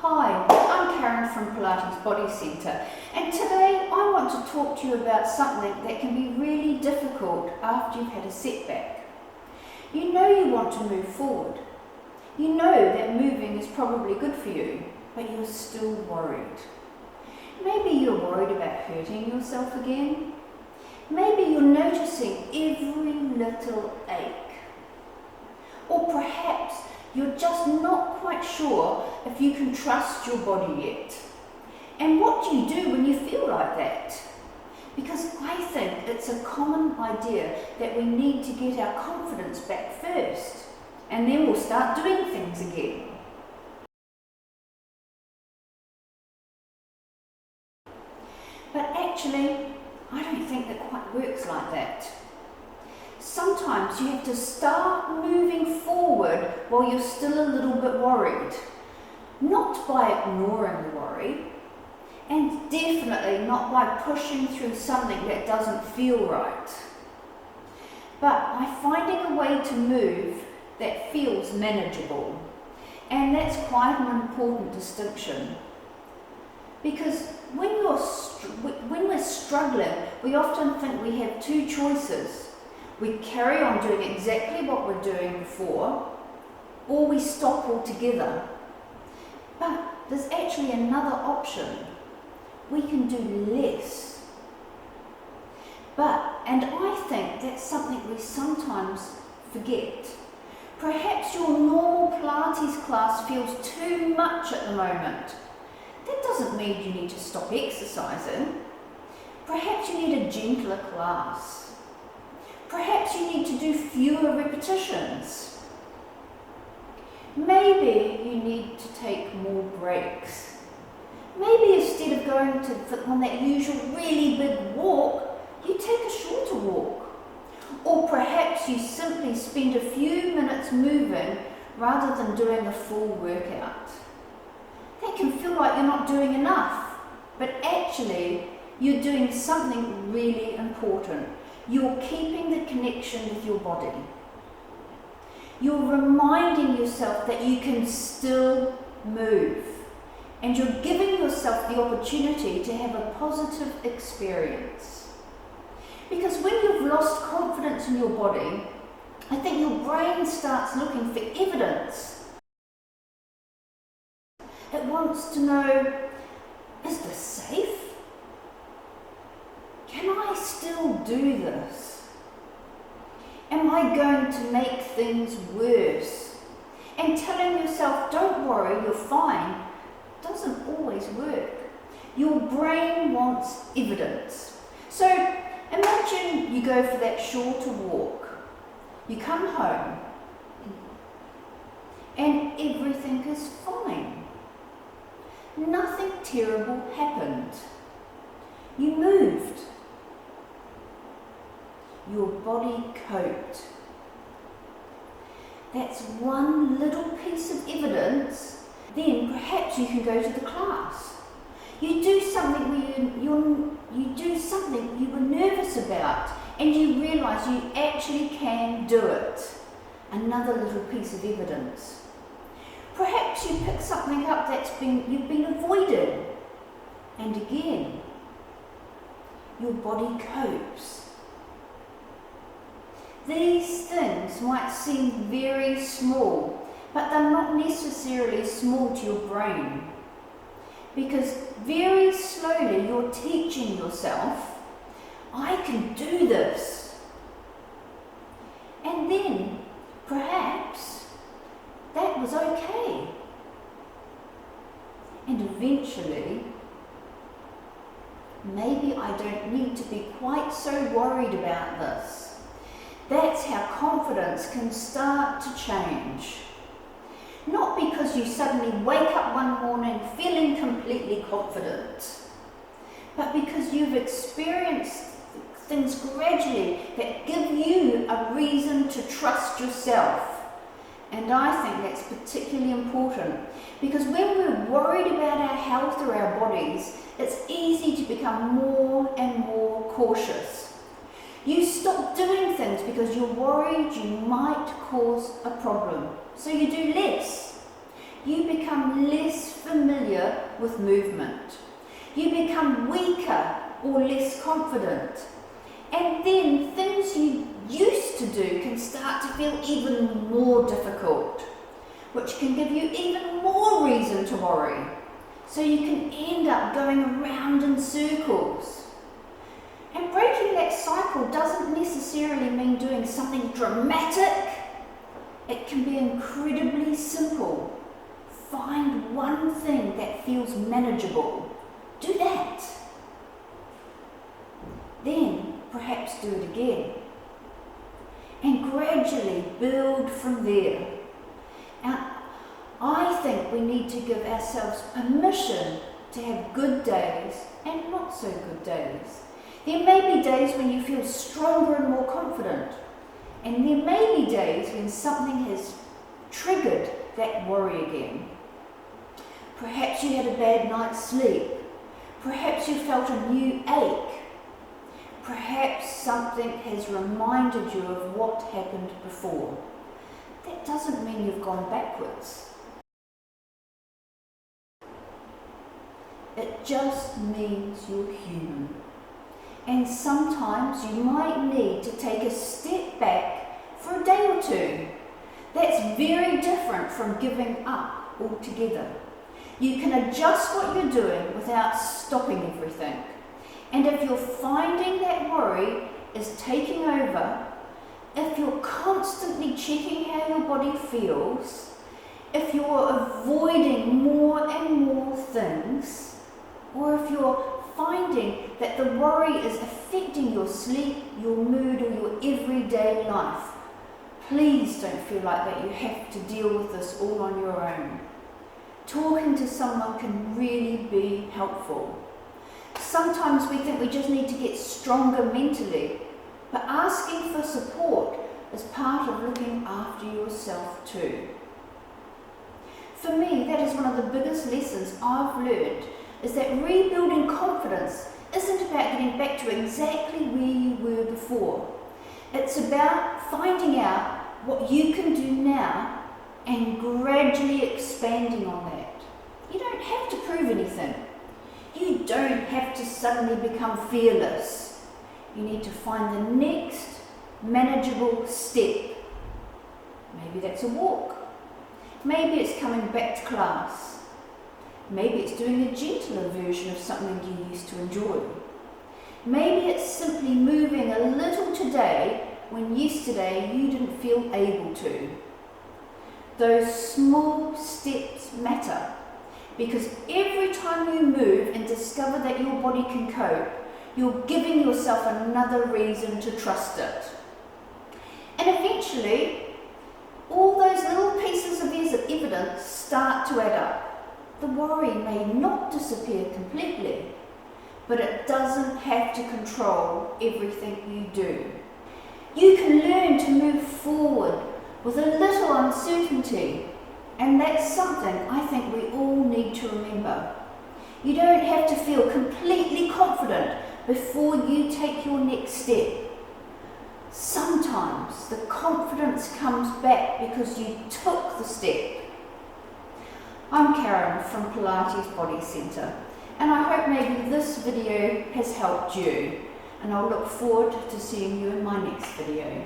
Hi, I'm Karen from Pilates Body Centre, and today I want to talk to you about something that can be really difficult after you've had a setback. You know you want to move forward. You know that moving is probably good for you, but you're still worried. Maybe you're worried about hurting yourself again. Maybe you're noticing every little ache. Or perhaps you're just not quite sure if you can trust your body yet. And what do you do when you feel like that? Because I think it's a common idea that we need to get our confidence back first, and then we'll start doing things again. But actually, I don't think that quite works like that. Sometimes you have to start moving forward while you're still a little bit worried. Not by ignoring the worry, and definitely not by pushing through something that doesn't feel right, but by finding a way to move that feels manageable. And that's quite an important distinction. Because when we're struggling, we often think we have two choices. We carry on doing exactly what we're doing before, or we stop altogether. But there's actually another option. We can do less. And I think that's something we sometimes forget. Perhaps your normal Pilates class feels too much at the moment. That doesn't mean you need to stop exercising. Perhaps you need a gentler class. Perhaps you need to do fewer repetitions. Maybe you need to take more breaks. Maybe instead of going on that usual really big walk, you take a shorter walk. Or perhaps you simply spend a few minutes moving rather than doing a full workout. That can feel like you're not doing enough, but actually you're doing something really important. You're keeping the connection with your body. You're reminding yourself that you can still move, and you're giving yourself the opportunity to have a positive experience. Because when you've lost confidence in your body, I think your brain starts looking for evidence. It wants to know, is this safe? Can I still do this? Am I going to make things worse? And telling yourself, don't worry, you're fine, doesn't always work. Your brain wants evidence. So imagine you go for that shorter walk. You come home and everything is fine. Nothing terrible happened. You moved. Your body coped. Do one little piece of evidence, then perhaps you can go to the class. You do something you were nervous about, and you realise you actually can do it. Another little piece of evidence. Perhaps you pick something up you've been avoiding, and again, your body copes. These things might seem very small, but they're not necessarily small to your brain. Because very slowly you're teaching yourself, I can do this. And then, perhaps, that was okay. And eventually, maybe I don't need to be quite so worried about this. That's how confidence can start to change. Not because you suddenly wake up one morning feeling completely confident, but because you've experienced things gradually that give you a reason to trust yourself. And I think that's particularly important, because when we're worried about our health or our bodies, it's easy to become more and more cautious. You stop doing things because you're worried you might cause a problem, so you do less. you become less familiar with movement. You become weaker or less confident. And then things you used to do can start to feel even more difficult, which can give you even more reason to worry. So you can end up going around in circles. And breaking that cycle doesn't necessarily mean doing something dramatic. It can be incredibly simple. Find one thing that feels manageable. Do that. Then perhaps do it again. And gradually build from there. Now, I think we need to give ourselves permission to have good days and not so good days. There may be days when you feel stronger and more confident. And there may be days when something has triggered that worry again. Perhaps you had a bad night's sleep. Perhaps you felt a new ache. Perhaps something has reminded you of what happened before. That doesn't mean you've gone backwards. It just means you're human. And sometimes you might need to take a step back for a day or two. That's very different from giving up altogether. You can adjust what you're doing without stopping everything. And if you're finding that worry is taking over, if you're constantly checking how your body feels, if you're avoiding more and more things, or if you're finding that the worry is affecting your sleep, your mood, or your everyday life, please don't feel like that you have to deal with this all on your own. Talking to someone can really be helpful. Sometimes we think we just need to get stronger mentally, but asking for support is part of looking after yourself too. For me, that is one of the biggest lessons I've learned, is that rebuilding confidence isn't about getting back to exactly where you were before. It's about finding out what you can do now and gradually expanding on that. You don't have to prove anything. You don't have to suddenly become fearless. You need to find the next manageable step. Maybe that's a walk. Maybe it's coming back to class. Maybe it's doing a gentler version of something you used to enjoy. Maybe it's simply moving a little today when yesterday you didn't feel able to. Those small steps matter, because every time you move and discover that your body can cope, you're giving yourself another reason to trust it. And eventually, all those little pieces of evidence start to add up. The worry may not disappear completely, but it doesn't have to control everything you do. You can learn to move forward with a little uncertainty, and that's something I think we all need to remember. You don't have to feel completely confident before you take your next step. Sometimes the confidence comes back because you took the step. I'm Karen from Pilates Body Centre, and I hope maybe this video has helped you, and I'll look forward to seeing you in my next video.